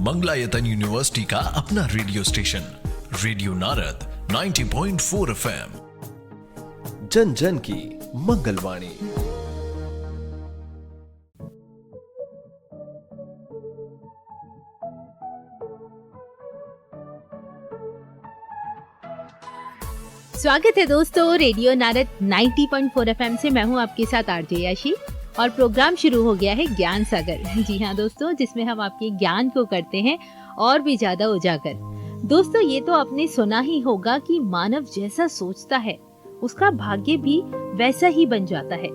Mangalayatan university का अपना radio station radio Narad 90.4 FM, जन जन की मंगलवाणी। स्वागत है दोस्तों रेडियो नारद 90.4 FM से। मैं हूं आपके साथ आरजे याशी और प्रोग्राम शुरू हो गया है ज्ञान सागर। जी हाँ दोस्तों, जिसमें हम आपके ज्ञान को करते हैं और भी ज्यादा उजागर। दोस्तों, ये तो आपने सुना ही होगा कि मानव जैसा सोचता है उसका भाग्य भी वैसा ही बन जाता है।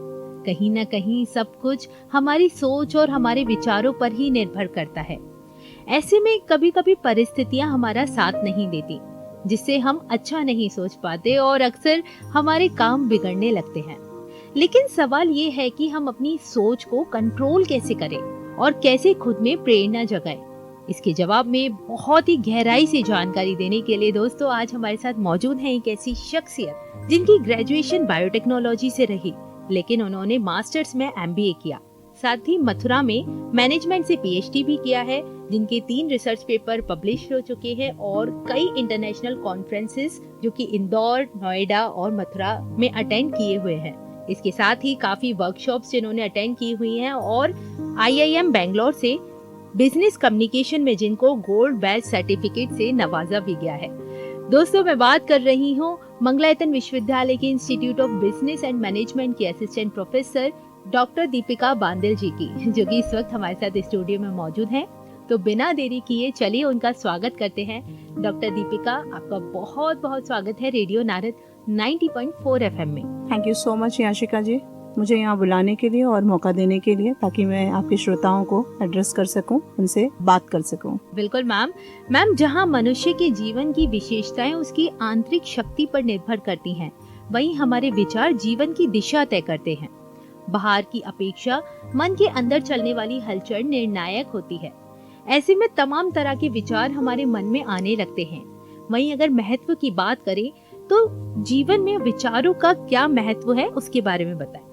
कहीं ना कहीं सब कुछ हमारी सोच और हमारे विचारों पर ही निर्भर करता है। ऐसे में कभी कभी परिस्थितियां हमारा साथ नहीं देती, जिससे हम अच्छा नहीं सोच पाते और अक्सर हमारे काम बिगड़ने लगते हैं। लेकिन सवाल ये है कि हम अपनी सोच को कंट्रोल कैसे करें और कैसे खुद में प्रेरणा जगाएं। इसके जवाब में बहुत ही गहराई से जानकारी देने के लिए दोस्तों आज हमारे साथ मौजूद है एक ऐसी शख्सियत जिनकी ग्रेजुएशन बायोटेक्नोलॉजी से रही, लेकिन उन्होंने मास्टर्स में MBA किया, साथ ही मथुरा में मैनेजमेंट से PhD भी किया है, जिनके 3 रिसर्च पेपर पब्लिश हो चुके हैं और कई इंटरनेशनल कॉन्फ्रेंसेस जो कि इंदौर, नोएडा और मथुरा में अटेंड किए हुए हैं। इसके साथ ही काफी वर्कशॉप्स जिन्होंने अटेंड की हुई हैं और IIM बेंगलोर से बिजनेस कम्युनिकेशन में जिनको गोल्ड बैच सर्टिफिकेट से नवाजा भी गया है। दोस्तों, मैं बात कर रही हूँ मंगलायतन विश्वविद्यालय के institute of business and management की assistant professor doctor Deepika Bandal ji की, जो कि इस वक्त हमारे साथ स्टूडियो में मौजूद हैं। तो बिना देरी किए चलिए उनका स्वागत करते हैं। डॉक्टर दीपिका, आपका बहुत बहुत स्वागत है रेडियो नारद 90.4 FM में। Thank you so much Yashika ji, मुझे यहाँ बुलाने के लिए और मौका देने के लिए, ताकि मैं आपके श्रोताओं को एड्रेस कर सकूं, उनसे बात कर सकूं। बिल्कुल मैम, जहाँ मनुष्य के जीवन की विशेषताएं उसकी आंतरिक शक्ति पर निर्भर करती हैं, वहीं हमारे विचार जीवन की दिशा तय करते हैं। बाहर की अपेक्षा मन के अंदर चलने वाली हलचल निर्णायक होती है। ऐसे में तमाम तरह के विचार हमारे मन में आने लगते हैं। वहीं अगर महत्व की बात करें तो जीवन में विचारों का क्या महत्व है, उसके बारे में बताएं।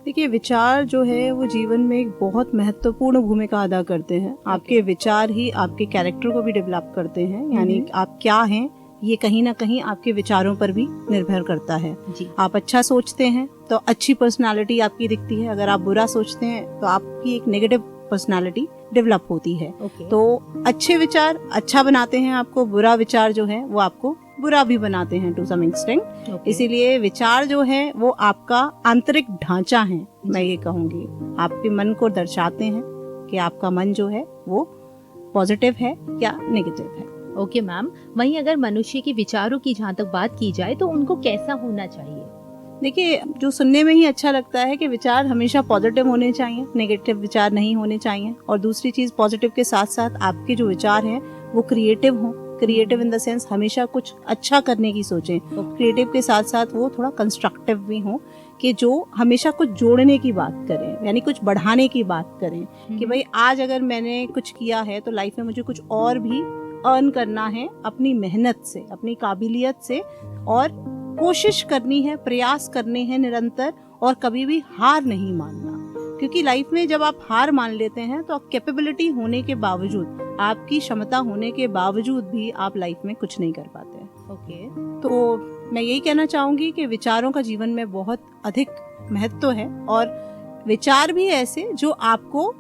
देखिए, विचार जो है वो जीवन में एक बहुत महत्वपूर्ण भूमिका अदा करते हैं। आपके विचार ही आपके कैरेक्टर को भी डेवलप करते हैं, यानी आप क्या हैं ये कहीं ना कहीं आपके विचारों पर भी निर्भर करता है जी। आप अच्छा सोचते हैं तो अच्छी पर्सनालिटी आपकी दिखती है, अगर आप बुरा सोचते हैं तो आपकी एक नेगेटिव पर्सनालिटी डेवलप होती है। तो अच्छे विचार अच्छा बनाते हैं आपको, बुरा विचार जो है वो आपको बुरा भी बनाते हैं टू सम एक्सटेंट। इसीलिए विचार जो है वो आपका आंतरिक ढांचा है, मैं ये कहूँगी। आपके मन को दर्शाते हैं कि आपका मन जो है वो पॉजिटिव है या नेगेटिव है। ओके मैम, वहीं अगर मनुष्य के विचारों की जहाँ तक बात की जाए तो उनको कैसा होना चाहिए? देखिए, जो सुनने में ही अच्छा लगता है कि विचार हमेशा पॉजिटिव होने चाहिए, नेगेटिव विचार नहीं होने चाहिए। और दूसरी चीज, पॉजिटिव के साथ साथ आपके जो विचार हैं वो क्रिएटिव हों। क्रिएटिव इन द सेंस हमेशा कुछ अच्छा करने की सोचें। क्रिएटिव के साथ साथ वो थोड़ा कंस्ट्रक्टिव भी हों, कि जो हमेशा कुछ जोड़ने की बात करें, यानी कुछ बढ़ाने की बात करें कि भाई आज अगर मैंने कुछ किया है तो लाइफ में मुझे कुछ और भी अर्न करना है अपनी मेहनत से, अपनी काबिलियत से, और कोशिश करनी है, प्रयास करने हैं निरंतर, और कभी भी हार नहीं मानना। क्योंकि लाइफ में जब आप हार मान लेते हैं तो कैपेबिलिटी होने के बावजूद, आपकी क्षमता होने के बावजूद भी आप लाइफ में कुछ नहीं कर पाते। तो मैं यही कहना चाहूंगी कि विचारों का जीवन में बहुत अधिक महत्व है, और विचार भी ऐसे जो आपको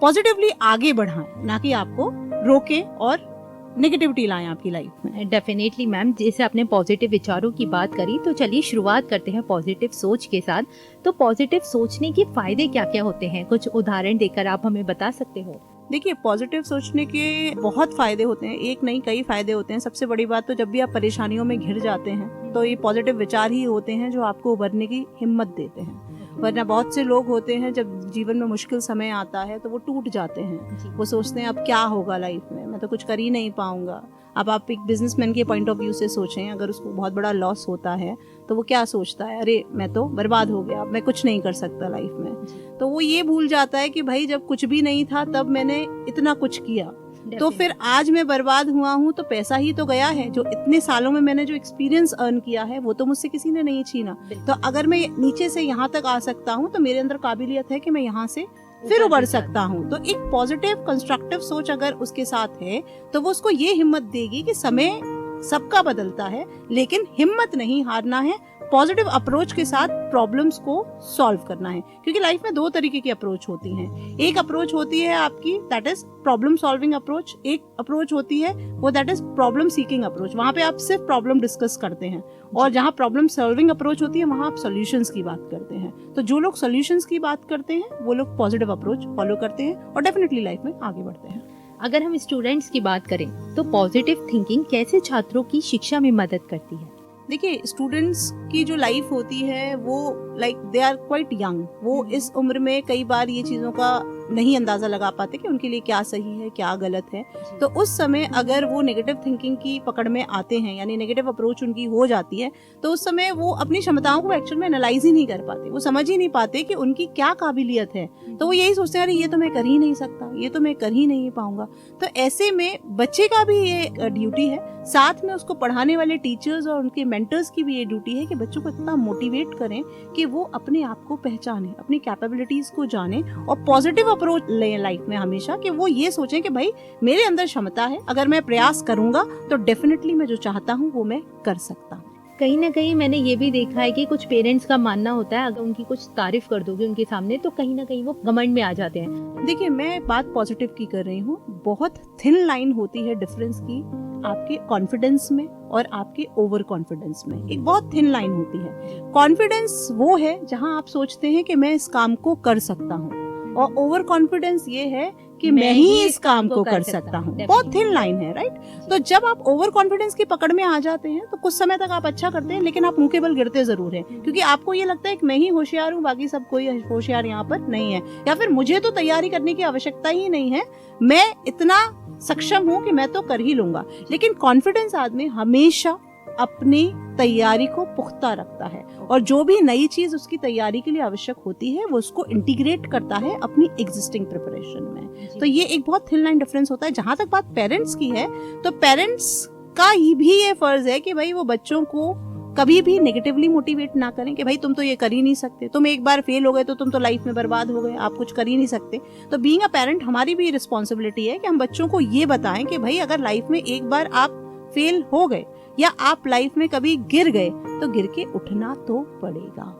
पॉजिटिवली आगे बढ़ाएं, ना कि आपको रोके और नेगेटिविटी लाएं आपकी लाइफ में। डेफिनेटली मैम, जैसे आपने पॉजिटिव विचारों की बात करी, तो चलिए शुरुआत करते हैं पॉजिटिव सोच के साथ। तो पॉजिटिव सोचने के फायदे क्या क्या होते हैं, कुछ उदाहरण देकर आप हमें बता सकते हो? देखिए, पॉजिटिव सोचने के बहुत फायदे होते हैं, एक नहीं कई फायदे होते हैं। सबसे बड़ी बात तो जब भी आप परेशानियों में घिर जाते हैं तो ये पॉजिटिव विचार ही होते हैं जो आपको उभरने की हिम्मत देते हैं। वरना बहुत से लोग होते हैं जब जीवन में मुश्किल समय आता है तो वो टूट जाते हैं। वो सोचते हैं अब क्या होगा लाइफ में, मैं तो कुछ कर ही नहीं पाऊंगा। अब आप एक बिजनेसमैन के पॉइंट ऑफ व्यू से सोचें, अगर उसको बहुत बड़ा लॉस होता है तो वो क्या सोचता है, अरे मैं तो बर्बाद हो गया, मैं कुछ नहीं कर सकता लाइफ में। तो वो ये भूल जाता है कि भाई जब कुछ भी नहीं था तब मैंने इतना कुछ किया, तो फिर आज मैं बर्बाद हुआ हूँ तो पैसा ही तो गया है। जो इतने सालों में मैंने जो एक्सपीरियंस अर्न किया है वो तो मुझसे किसी ने नहीं छीना। तो अगर मैं नीचे से यहाँ तक आ सकता हूँ तो मेरे अंदर काबिलियत है कि मैं यहाँ से फिर उबर सकता हूँ। तो एक पॉजिटिव कंस्ट्रक्टिव सोच अगर उसके साथ है तो वो उसको ये हिम्मत देगी कि समय सबका बदलता है, लेकिन हिम्मत नहीं हारना है, पॉजिटिव अप्रोच के साथ प्रॉब्लम्स को सॉल्व करना है। क्योंकि लाइफ में दो तरीके की अप्रोच होती हैं। एक अप्रोच होती है आपकी that is problem solving approach, एक अप्रोच होती है वो that is problem seeking approach. वहां पे आप सिर्फ प्रॉब्लम डिस्कस करते हैं, और जहां प्रॉब्लम सॉल्विंग अप्रोच होती है वहां आप सॉल्यूशंस की बात करते हैं। तो जो लोग सॉल्यूशंस की बात करते हैं वो लोग पॉजिटिव अप्रोच फॉलो करते हैं और डेफिनेटली लाइफ में आगे बढ़ते हैं। अगर हम स्टूडेंट्स की बात करें तो पॉजिटिव थिंकिंग कैसे छात्रों की शिक्षा में मदद करती है? देखिए, स्टूडेंट्स की जो लाइफ होती है वो like they are quite young. वो इस उम्र में कई बार ये चीज़ों का नहीं अंदाज़ा लगा पाते कि उनके लिए क्या सही है क्या गलत है। तो उस समय अगर वो नेगेटिव थिंकिंग की पकड़ में आते हैं, यानी नेगेटिव अप्रोच उनकी हो जाती है, तो उस समय वो अपनी क्षमताओं को एक्चुअल में एनालाइज ही नहीं कर पाते। वो समझ ही नहीं पाते कि उनकी क्या काबिलियत है। तो वो यही सोचते हैं अरे ये तो मैं कर ही नहीं सकता, ये तो मैं कर ही नहीं पाऊंगा। तो ऐसे में बच्चे का भी ये ड्यूटी है, साथ में उसको पढ़ाने वाले टीचर्स और उनके मेंटर्स की भी ये ड्यूटी है कि बच्चों को इतना मोटिवेट करें कि वो अपने आप को पहचाने, अपनी कैपेबिलिटीज को जाने और पॉजिटिव अप्रोच लें लाइफ में हमेशा, कि वो ये सोचें कि भाई मेरे अंदर क्षमता है, अगर मैं प्रयास करूंगा तो डेफिनेटली मैं जो चाहता हूँ वो मैं कर सकता हूँ। कहीं ना कहीं मैंने ये भी देखा है कि कुछ पेरेंट्स का मानना होता है अगर उनकी कुछ तारीफ कर दोगे उनके सामने तो कहीं ना कहीं वो घमंड में आ जाते हैं। देखिए, मैं बात पॉजिटिव की कर रही हूँ। बहुत थिन लाइन होती है डिफरेंस की आपके कॉन्फिडेंस में और आपके ओवर कॉन्फिडेंस में। एक बहुत थिन लाइन होती है। कॉन्फिडेंस वो है जहां आप सोचते हैं कि मैं इस काम को कर सकता हूँ, और ओवर कॉन्फिडेंस ये है कि मैं ही इस काम को कर सकता हूँ। बहुत थिन लाइन है, राइट? तो जब आप ओवर कॉन्फिडेंस की पकड़ में आ जाते हैं तो कुछ समय तक आप अच्छा करते हैं, लेकिन आप मुंह के बल गिरते जरूर हैं, क्योंकि आपको ये लगता है कि मैं ही होशियार हूँ, बाकी सब कोई होशियार यहाँ पर नहीं है, या फिर मुझे तो तैयारी करने की आवश्यकता ही नहीं है, मैं इतना सक्षम हूँ कि मैं तो कर ही लूंगा। लेकिन कॉन्फिडेंस आदमी हमेशा अपनी तैयारी को पुख्ता रखता है, और जो भी नई चीज उसकी तैयारी के लिए आवश्यक होती है वो उसको इंटीग्रेट करता है अपनी एग्जिस्टिंग प्रिपरेशन में। तो ये एक बहुत थिन लाइन डिफरेंस होता है। जहां तक बात पेरेंट्स की है, तो पेरेंट्स का भी ये फर्ज है कि भाई वो बच्चों को कभी भी नेगेटिवली मोटिवेट ना करें कि भाई तुम तो ये कर ही नहीं सकते, तुम एक बार फेल हो गए तो तुम तो लाइफ में बर्बाद हो गए, आप कुछ कर ही नहीं सकते। तो बीइंग अ पेरेंट हमारी भी रिस्पॉन्सिबिलिटी है कि हम बच्चों को ये बताएं कि भाई अगर लाइफ में एक बार आप फेल हो गए या आप लाइफ में कभी गिर गए तो गिर के उठना तो पड़ेगा,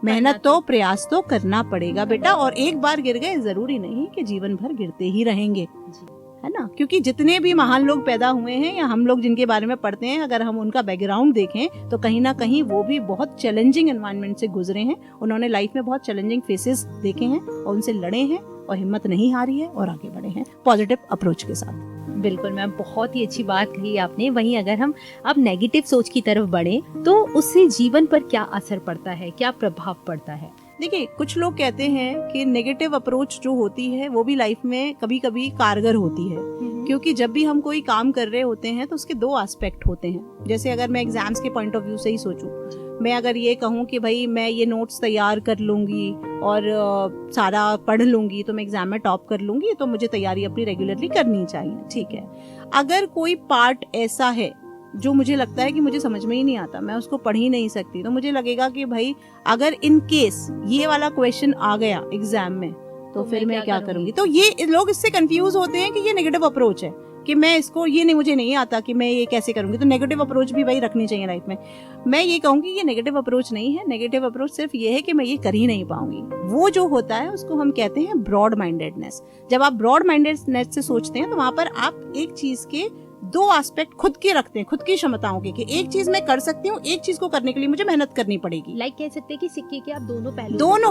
मेहनत तो प्रयास तो करना पड़ेगा बेटा। और एक बार गिर गए जरूरी नहीं कि जीवन भर गिरते ही रहेंगे, है ना? क्योंकि जितने भी महान लोग पैदा हुए हैं या हम लोग जिनके बारे में पढ़ते हैं, अगर हम उनका बैकग्राउंड देखें तो कहीं ना कहीं वो भी बहुत चैलेंजिंग एनवायरनमेंट से गुजरे हैं। उन्होंने लाइफ में बहुत चैलेंजिंग फेसेस देखे हैं और उनसे लड़े हैं और हिम्मत नहीं हारी है और आगे बढ़े हैं पॉजिटिव अप्रोच के साथ। बिल्कुल मैम, बहुत ही अच्छी बात कही आपने। वहीं अगर हम अब नेगेटिव सोच की तरफ बढ़ें तो उससे जीवन पर क्या असर पड़ता है, क्या प्रभाव पड़ता है? देखिए, कुछ लोग कहते हैं कि नेगेटिव अप्रोच जो होती है वो भी लाइफ में कभी कभी कारगर होती है, क्योंकि जब भी हम कोई काम कर रहे होते हैं तो उसके दो एस्पेक्ट होते हैं। जैसे अगर मैं एग्जाम्स के पॉइंट ऑफ व्यू से ही सोचूं, मैं अगर ये कहूँ कि भाई मैं ये नोट्स तैयार कर लूंगी और सारा पढ़ लूंगी तो मैं एग्जाम में टॉप कर लूंगी, तो मुझे तैयारी अपनी रेगुलरली करनी चाहिए, ठीक है। अगर कोई पार्ट ऐसा है जो मुझे लगता है कि मुझे समझ में ही नहीं आता, मैं उसको पढ़ ही नहीं सकती, तो मुझे लगेगा कि भाई अगर इन केस ये वाला क्वेश्चन आ गया एग्जाम में तो फिर मैं क्या करूंगी। तो ये लोग इससे कंफ्यूज होते हैं कि ये नेगेटिव अप्रोच है कि मैं इसको ये नहीं, मुझे नहीं आता कि मैं ये कैसे करूंगी। तो नेगेटिव अप्रोच भी भाई रखनी चाहिए लाइफ में। मैं ये कहूंगी ये नेगेटिव अप्रोच नहीं है। नेगेटिव अप्रोच सिर्फ ये है कि मैं ये कर ही नहीं पाऊंगी। वो जो होता है उसको हम कहते हैं ब्रॉड माइंडेडनेस। जब आप ब्रॉड माइंडेडनेस से सोचते हैं तो वहां पर आप एक चीज के दो एस्पेक्ट खुद के रखते हैं, खुद की क्षमताओं के, कि एक चीज मैं कर सकती हूँ, एक चीज को करने के लिए मुझे मेहनत करनी पड़ेगी। लाइक कह सकते हैं कि सिक्के के आप दोनों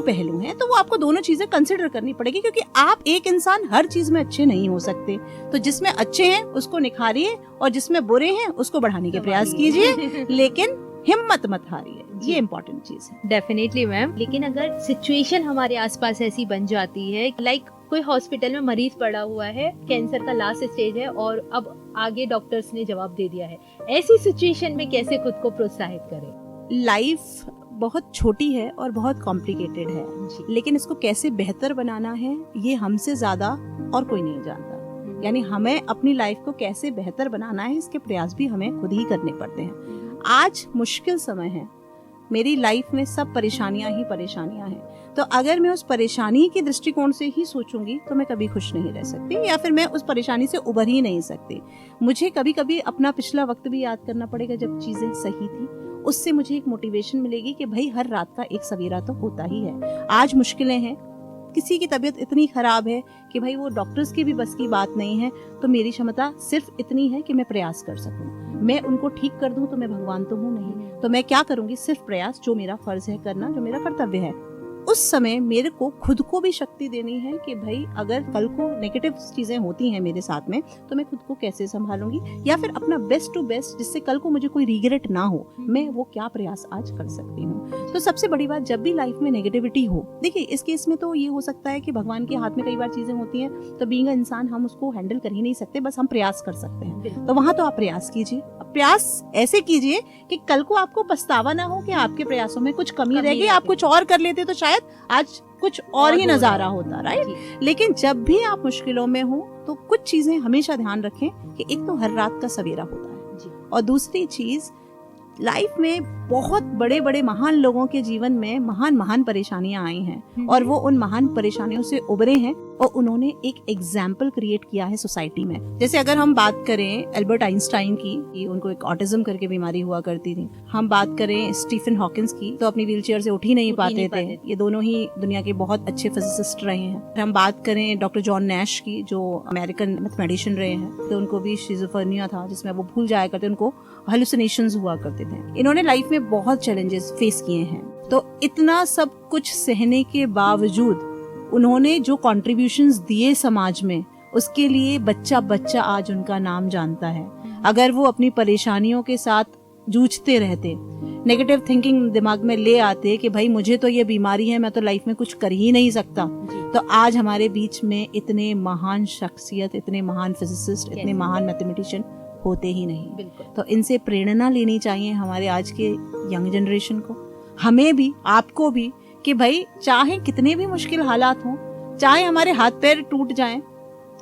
पहलू हैं, तो वो आपको दोनों चीजें कंसिडर करनी पड़ेगी, क्योंकि आप एक इंसान हर चीज में अच्छे नहीं हो सकते। तो जिसमें अच्छे हैं उसको निखारिए और जिसमें बुरे हैं उसको बढ़ाने के प्रयास कीजिए, लेकिन हिम्मत मत हारिए। ये इम्पोर्टेंट चीज है। Definitely ma'am. लेकिन अगर सिचुएशन हमारे आसपास ऐसी बन जाती है, लाइक कोई हॉस्पिटल में मरीज पड़ा हुआ है, कैंसर का लास्ट स्टेज है और अब आगे डॉक्टर्स ने जवाब दे दिया है, ऐसी सिचुएशन में कैसे खुद को प्रोत्साहित करें? लाइफ बहुत छोटी है और बहुत कॉम्प्लिकेटेड है, लेकिन इसको कैसे बेहतर बनाना है ये हमसे ज्यादा और कोई नहीं जानता। यानी हमें अपनी लाइफ को कैसे बेहतर बनाना है इसके प्रयास भी हमें खुद ही करने पड़ते हैं। आज मुश्किल समय है, मेरी लाइफ में सब परेशानियां ही परेशानियां हैं। तो अगर मैं उस परेशानी के दृष्टिकोण से ही सोचूंगी तो मैं कभी खुश नहीं रह सकती, या फिर मैं उस परेशानी से उभर ही नहीं सकती। मुझे कभी कभी अपना पिछला वक्त भी याद करना पड़ेगा जब चीजें सही थी। उससे मुझे एक मोटिवेशन मिलेगी कि भाई हर रात का एक सवेरा तो होता ही है। आज मुश्किलें हैं, किसी की तबीयत इतनी खराब है कि भाई वो डॉक्टर्स की भी बस की बात नहीं है, तो मेरी क्षमता सिर्फ इतनी है कि मैं प्रयास कर सकूं। मैं उनको ठीक कर दूं तो मैं भगवान तो हूं नहीं, तो मैं क्या करूंगी, सिर्फ प्रयास, जो मेरा फर्ज है करना, जो मेरा कर्तव्य है। उस समय मेरे को खुद को भी शक्ति देनी है कि भाई अगर कल को नेगेटिव चीजें होती हैं मेरे साथ में तो मैं खुद को कैसे संभालूंगी, या फिर अपना बेस्ट टू बेस्ट, जिससे कल को मुझे कोई रिग्रेट ना हो, मैं वो क्या प्रयास आज कर सकती हूँ। तो सबसे बड़ी बात, जब भी लाइफ में नेगेटिविटी हो, देखिए इस केस में तो ये हो सकता है कि भगवान के हाथ में कई बार चीजें होती हैं, तो बीइंग अ इंसान हम उसको हैंडल कर ही नहीं सकते, बस हम प्रयास कर सकते हैं। तो वहां तो आप प्रयास कीजिए, प्रयास ऐसे कीजिए कि कल को आपको पछतावा ना हो कि आपके प्रयासों में कुछ कमी रह गई, आप कुछ और कर लेते तो शायद आज कुछ और ही नजारा होता, राइट। लेकिन जब भी आप मुश्किलों में हो तो कुछ चीजें हमेशा ध्यान रखें कि एक तो हर रात का सवेरा होता है, और दूसरी चीज, लाइफ में बहुत बड़े बड़े महान लोगों के जीवन में महान महान परेशानियां आई हैं, और वो उन महान परेशानियों से उबरे हैं, और उन्होंने एक एग्जाम्पल क्रिएट किया है सोसाइटी में। जैसे अगर हम बात करें एल्बर्ट आइंस्टाइन की, उनको एक ऑटिज्म करके बीमारी हुआ करती थी। हम बात करें स्टीफन हॉकिंस की, तो अपनी व्हीलचेयर से उठ ही नहीं पाते थे। ये दोनों ही दुनिया के बहुत अच्छे फिजिसिस्ट रहे हैं। हम बात करें डॉक्टर जॉन नैश की, जो अमेरिकन मैथमेटिशियन रहे हैं, तो उनको भी शिज़ोफ्रेनिया था, जिसमें वो भूल जाया करते, उनको हेलुसिनेशंस हुआ करते थे। इन्होंने लाइफ में बहुत चैलेंजेस फेस किए हैं। तो इतना सब कुछ सहने के बावजूद उन्होंने जो कॉन्ट्रीब्यूशंस दिए समाज में, उसके लिए बच्चा बच्चा आज उनका नाम जानता है। अगर वो अपनी परेशानियों के साथ जूझते रहते, नेगेटिव थिंकिंग दिमाग में ले आते कि भाई मुझे तो ये बीमारी है, मैं तो लाइफ में कुछ कर ही नहीं सकता, तो आज हमारे बीच में इतने महान शख्सियत, इतने महान फिजिसिस्ट, इतने महान मैथमेटिशियन होते ही नहीं। तो इनसे प्रेरणा लेनी चाहिए हमारे आज के यंग जनरेशन को, हमें भी, आपको भी, कि भाई चाहे कितने भी मुश्किल हालात हों, चाहे हमारे हाथ पैर टूट जाएं,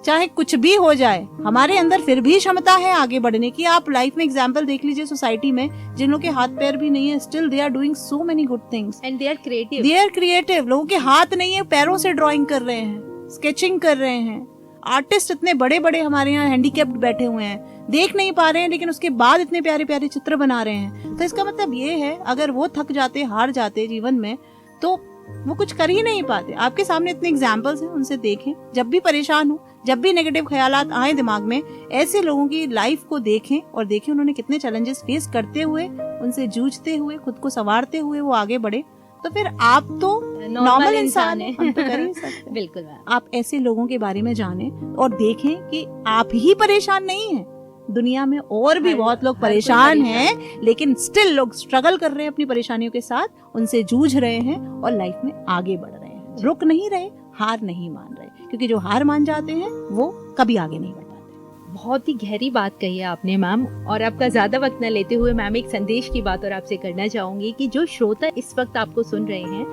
चाहे कुछ भी हो जाए, हमारे अंदर फिर भी क्षमता है आगे बढ़ने की। आप लाइफ में एग्जाम्पल देख लीजिए सोसाइटी में, जिन लोगों के हाथ पैर भी नहीं है, still they are doing so many good things and they are creative. They are creative. लोगों के हाथ नहीं है, पैरों से ड्राइंग कर रहे हैं, स्केचिंग कर रहे हैं। आर्टिस्ट इतने बड़े बड़े हमारे यहाँ हैंडीकैप्ड बैठे हुए हैं, देख नहीं पा रहे हैं, लेकिन उसके बाद इतने प्यारे प्यारे चित्र बना रहे हैं। तो इसका मतलब ये है, अगर वो थक जाते, हार जाते जीवन में, तो वो कुछ कर ही नहीं पाते। आपके सामने इतने एग्जाम्पल्स हैं, उनसे देखें। जब भी परेशान हो, जब भी नेगेटिव ख्यालात आए दिमाग में, ऐसे लोगों की लाइफ को देखें और देखें उन्होंने कितने चैलेंजेस फेस करते हुए, उनसे जूझते हुए, खुद को संवारते हुए वो आगे बढ़े। तो फिर आप तो नॉर्मल इंसान है, हम तो कर ही सकते। बिल्कुल। आप ऐसे लोगों के बारे में जानें और देखें कि आप ही परेशान नहीं हैं, दुनिया में और भी बहुत लोग परेशान हैं, लेकिन स्टिल लोग स्ट्रगल कर रहे हैं अपनी परेशानियों के साथ, उनसे जूझ रहे हैं और लाइफ में आगे बढ़ रहे हैं, रुक नहीं रहे, हार नहीं मान रहे, क्योंकि जो हार मान जाते हैं वो कभी आगे नहीं बढ़ पाते। बहुत ही गहरी बात कही है आपने मैम, और आपका ज्यादा वक्त न लेते हुए मैम एक संदेश की बात और आपसे करना चाहूंगी कि जो श्रोता इस वक्त आपको सुन रहे हैं,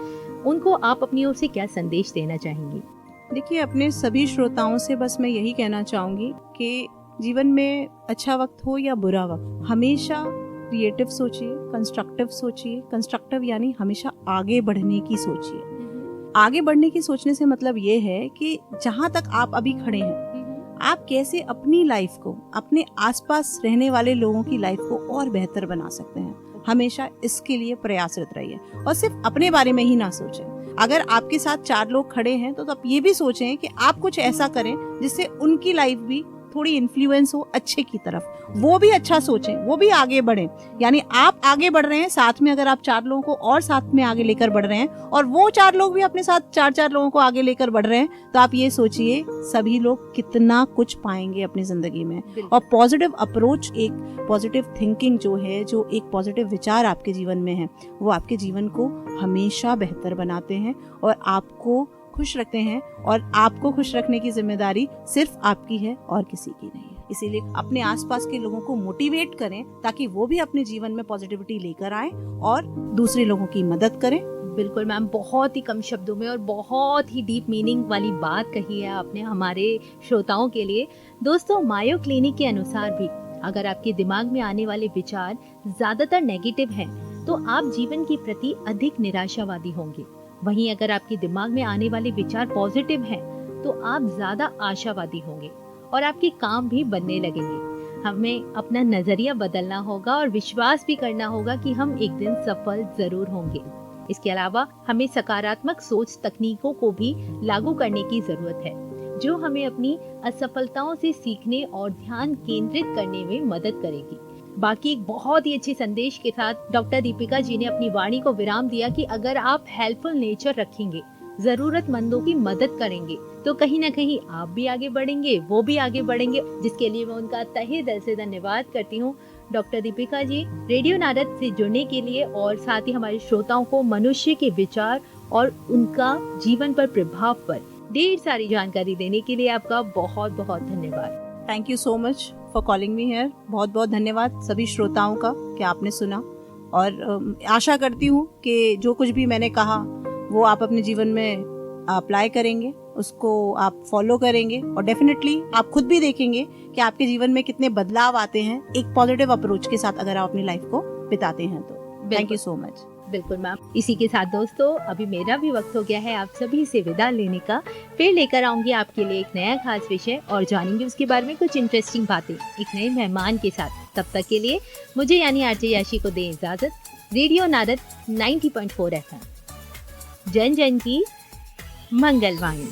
उनको आप अपनी ओर से क्या संदेश देना चाहेंगी? देखिए, अपने सभी श्रोताओं से बस मैं यही कहना चाहूंगी कि जीवन में अच्छा वक्त हो या बुरा वक्त, हमेशा क्रिएटिव सोचिए, कंस्ट्रक्टिव सोचिए। कंस्ट्रक्टिव यानी हमेशा आगे बढ़ने की सोचिए। आगे बढ़ने की सोचने से मतलब ये है कि जहाँ तक आप अभी खड़े हैं, आप कैसे अपनी लाइफ को, अपने आसपास रहने वाले लोगों की लाइफ को और बेहतर बना सकते हैं। हमेशा इसके लिए प्रयासरत रहिए, और सिर्फ अपने बारे में ही ना सोचें। अगर आपके साथ 4 लोग खड़े हैं तो आप ये भी सोचें कि आप कुछ ऐसा करें जिससे उनकी लाइफ भी थोड़ी इन्फ्लुएंस हो अच्छे की तरफ, वो भी अच्छा सोचें, वो भी आगे बढ़ें। यानी आप आगे बढ़ रहे हैं, साथ में अगर आप 4 लोगों को और साथ में आगे लेकर बढ़ रहे हैं, और वो 4 लोग भी अपने साथ 4-4 लोगों को आगे लेकर बढ़ रहे हैं, तो आप ये सोचिए सभी लोग कितना कुछ पाएंगे अपनी जिंदगी में। और पॉजिटिव अप्रोच, एक पॉजिटिव थिंकिंग जो है, जो एक पॉजिटिव विचार आपके जीवन में है, वो आपके जीवन को हमेशा बेहतर बनाते हैं और आपको खुश रखते हैं। और आपको खुश रखने की जिम्मेदारी सिर्फ आपकी है और किसी की नहीं है। इसीलिए अपने आसपास के लोगों को मोटिवेट करें ताकि वो भी अपने जीवन में पॉजिटिविटी लेकर आए और दूसरे लोगों की मदद करें। बिल्कुल मैम, बहुत ही कम शब्दों में और बहुत ही डीप मीनिंग वाली बात कही है आपने हमारे श्रोताओं के लिए। दोस्तों, मायो क्लिनिक के अनुसार भी अगर आपके दिमाग में आने वाले विचार ज्यादातर नेगेटिव हैं, तो आप जीवन के प्रति अधिक निराशावादी होंगे। वहीं अगर आपके दिमाग में आने वाले विचार पॉजिटिव हैं, तो आप ज्यादा आशावादी होंगे और आपके काम भी बनने लगेंगे। हमें अपना नजरिया बदलना होगा और विश्वास भी करना होगा कि हम एक दिन सफल जरूर होंगे। इसके अलावा हमें सकारात्मक सोच तकनीकों को भी लागू करने की जरूरत है, जो हमें अपनी असफलताओं से सीखने और ध्यान केंद्रित करने में मदद करेगी। बाकी एक बहुत ही अच्छे संदेश के साथ डॉक्टर दीपिका जी ने अपनी वाणी को विराम दिया कि अगर आप हेल्पफुल नेचर रखेंगे, जरूरतमंदों की मदद करेंगे, तो कहीं ना कहीं आप भी आगे बढ़ेंगे, वो भी आगे बढ़ेंगे, जिसके लिए मैं उनका तहे दिल से धन्यवाद करती हूँ। डॉक्टर दीपिका जी, रेडियो नारद से जुड़ने के लिए और साथ ही हमारे श्रोताओं को मनुष्य के विचार और उनका जीवन पर प्रभाव पर ढेर सारी जानकारी देने के लिए आपका बहुत बहुत धन्यवाद। Thank you so much for calling me here. बहुत बहुत धन्यवाद सभी श्रोताओं का कि आपने सुना, और आशा करती हूँ कि जो कुछ भी मैंने कहा वो आप अपने जीवन में अप्लाई करेंगे, उसको आप फॉलो करेंगे, और डेफिनेटली आप खुद भी देखेंगे कि आपके जीवन में कितने बदलाव आते हैं एक पॉजिटिव अप्रोच के साथ अगर आप अपनी लाइफ को बिताते हैं तो। Thank you so much. बिल्कुल मैम। इसी के साथ दोस्तों, अभी मेरा भी वक्त हो गया है आप सभी से विदा लेने का। फिर लेकर आऊंगी आपके लिए एक नया खास विषय और जानेंगे उसके बारे में कुछ इंटरेस्टिंग बातें एक नए मेहमान के साथ। तब तक के लिए मुझे यानी आरजे याशी को दें इजाजत। रेडियो नारद 90.4 FM, जन जन की मंगलवाणी।